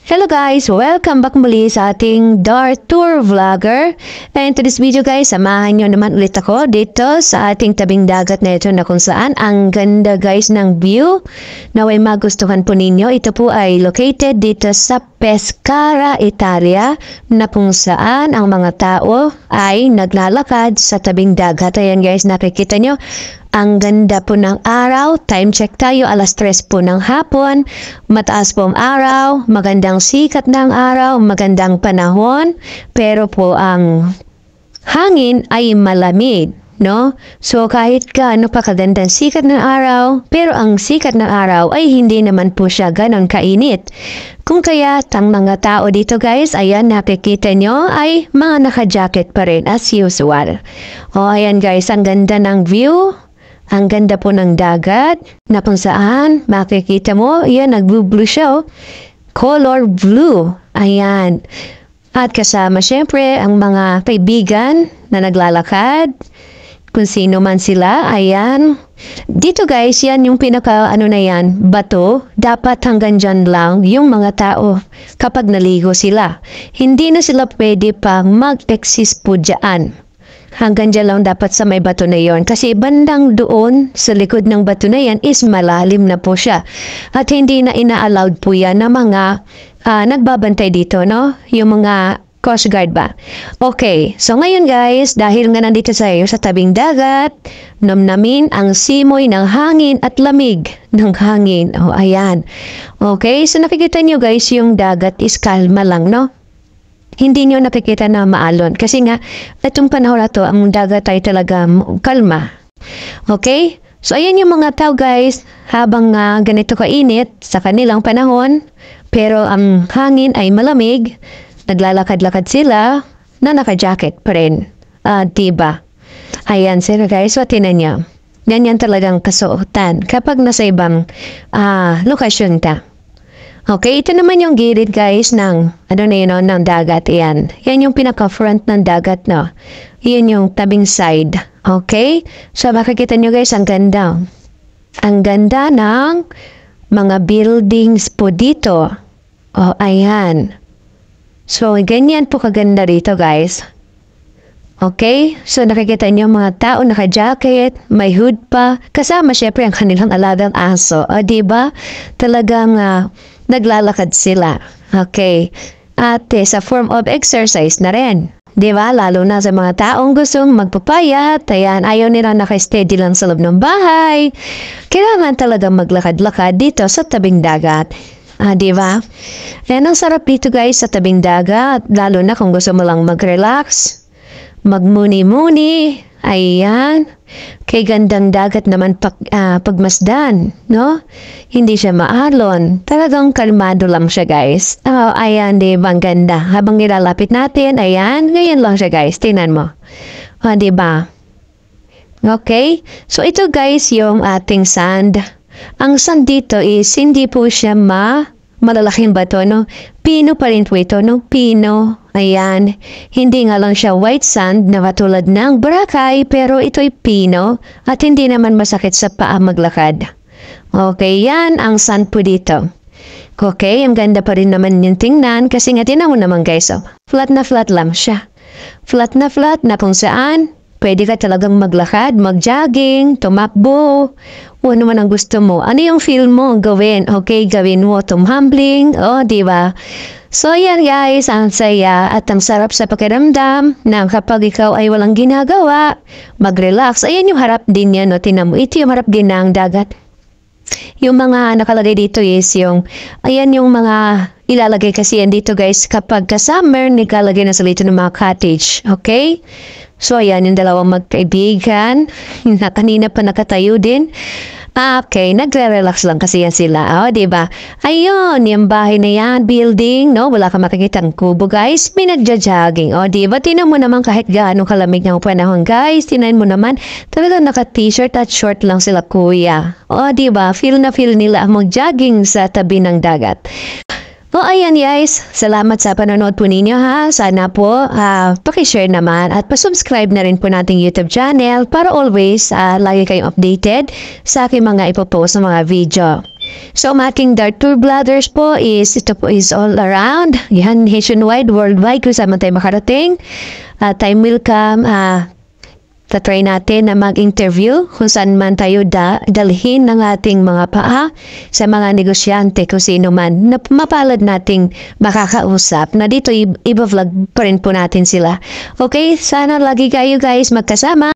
Hello guys! Welcome back muli sa ating Dar Tour Vlogger. And to this video guys, samahan nyo naman ulit ako dito sa ating tabing dagat na ito na kung saan ang ganda guys ng view. Naway magustuhan po ninyo. Ito po ay located dito sa Pescara, Italia na kung saan ang mga tao ay naglalakad sa tabing dagat. Ayan guys, nakikita nyo. Ang ganda po ng araw, time check tayo, alas 3 po ng hapon, mataas po ang araw, magandang sikat ng araw, magandang panahon, pero po ang hangin ay malamig, no? So kahit gaano pa kagandang sikat ng araw, pero ang sikat ng araw ay hindi naman po siya ganon kainit. Kung kaya ang mga tao dito guys, ayan nakikita nyo ay mga naka-jacket pa rin as usual. O ayan guys, ang ganda ng view. Ang ganda po ng dagat na kung saan makikita mo, yan, nag-blue siya, oh. Color blue. Ayan. At kasama syempre ang mga kaibigan na naglalakad. Kung sino man sila, ayan. Dito guys, yan yung pinaka na yan, bato. Dapat hanggang dyan lang yung mga tao kapag naligo sila. Hindi na sila pwede pang mag-exist po dyan. Hanggang dyan lang dapat sa may bato na yon. Kasi bandang doon sa likod ng bato na yan is malalim na po siya. At hindi na ina-allowed po yan na mga nagbabantay dito, no? Yung mga Coast Guard ba? Okay, so ngayon guys, dahil nga nandito tayo sa tabing dagat, namnamin ang simoy ng hangin at lamig ng hangin. O, ayan. Okay, so nakikita nyo guys, yung dagat is kalma lang, no? Hindi nyo nakikita na maalon. Kasi nga, itong panahon na to, ang dagat ay talaga kalma. Okay? So, ayan yung mga tao guys, habang ganito kainit sa kanilang panahon, pero ang hangin ay malamig, naglalakad-lakad sila na naka-jacket pa rin. Diba? Ayan sila guys, so tinan nyo. Yan talagang kasuotan kapag nasa ibang lokasyon ta. Okay, ito naman yung gilid guys ng, ng dagat. Yan yung pinaka-front ng dagat, no? Yan yung tabing side. Okay? So, makikita nyo guys, ang ganda. Ang ganda ng mga buildings po dito. Oh, ayan. So, ganyan po kaganda dito guys. Okay? So, nakikita nyo mga tao naka-jacket, may hood pa. Kasama syempre ang kanilang alagang aso. O, diba? Talagang naglalakad sila. Okay. At sa form of exercise na rin. Diba? Lalo na sa mga taong gustong magpapayat. Ayan, ayaw nila naka-steady lang sa loob ng bahay. Kailangan talagang maglakad-lakad dito sa tabing dagat. Diba? Ayan, ang sarap dito guys sa tabing dagat. Lalo na kung gusto mo lang mag-relax, magmuni-muni. Ayan. Kay gandang dagat naman pagmasdan, no? Hindi siya maalon. Talagang kalmado lang siya, guys. Oh, ayan, di ba? Ang ganda. Habang nilalapit natin, ayan, ganyan lang siya, guys. Tingnan mo. Oh, di ba? Okay? So, ito, guys, yung ating sand. Ang sand dito is, hindi po siya malalaking bato, no? Pino pa rin po ito, no? Pino. Ayan. Hindi nga lang siya white sand na katulad ng Boracay, pero ito'y pino at hindi naman masakit sa paa maglakad. Okay, yan ang sand po dito. Okay, ang ganda pa rin naman yung tingnan kasi nga tinan mo naman guys, oh, flat na flat lang siya. Flat na kung saan pwede ka talagang maglakad, mag-jogging, tumakbo, o ano man ang gusto mo. Ano yung feel mo gawin? Okay, gawin mo tumbling, diba? So, yan guys, ang saya at ang sarap sa pakiramdam na kapag ikaw ay walang ginagawa, mag-relax. Ayan yung harap din yan, no? Tinan mo, ito yung harap din ng dagat. Yung mga nakalagay dito is yung, ayan yung mga ilalagay kasi yan dito guys, kapag ka-summer, nilalagay na sa lito ng mga cottage. Okay? So, ayan yung dalawang magkaibigan, na kanina pa nakatayo din. Okay, nagre-relax lang kasi yan sila. O, diba? Ayun, yung bahay na yan, building, no? Wala ka makikitang kubo, guys. May nagja-jogging. O, diba? Tinan mo naman kahit gaano kalamig ng panahon, guys. Tinan mo naman, talagang naka-t-shirt at short lang sila, kuya. O, diba? Feel na feel nila ang mag-jogging sa tabi ng dagat. O ayan guys, salamat sa panonood po ninyo ha. Sana po pakishare naman at pasubscribe na rin po nating YouTube channel para always lagi kayong updated sa aking mga ipopost na mga video. So, making Dart Tour Vloggers po ito po is all around. Yan, nationwide, worldwide, kung saan man tayo makarating. Time will come, tatry natin na mag-interview kung saan man tayo dalhin ng ating mga paa sa mga negosyante kung sino man na mapalad nating makakausap na dito iba-vlog pa rin po natin sila. Okay, sana lagi kayo guys magkasama.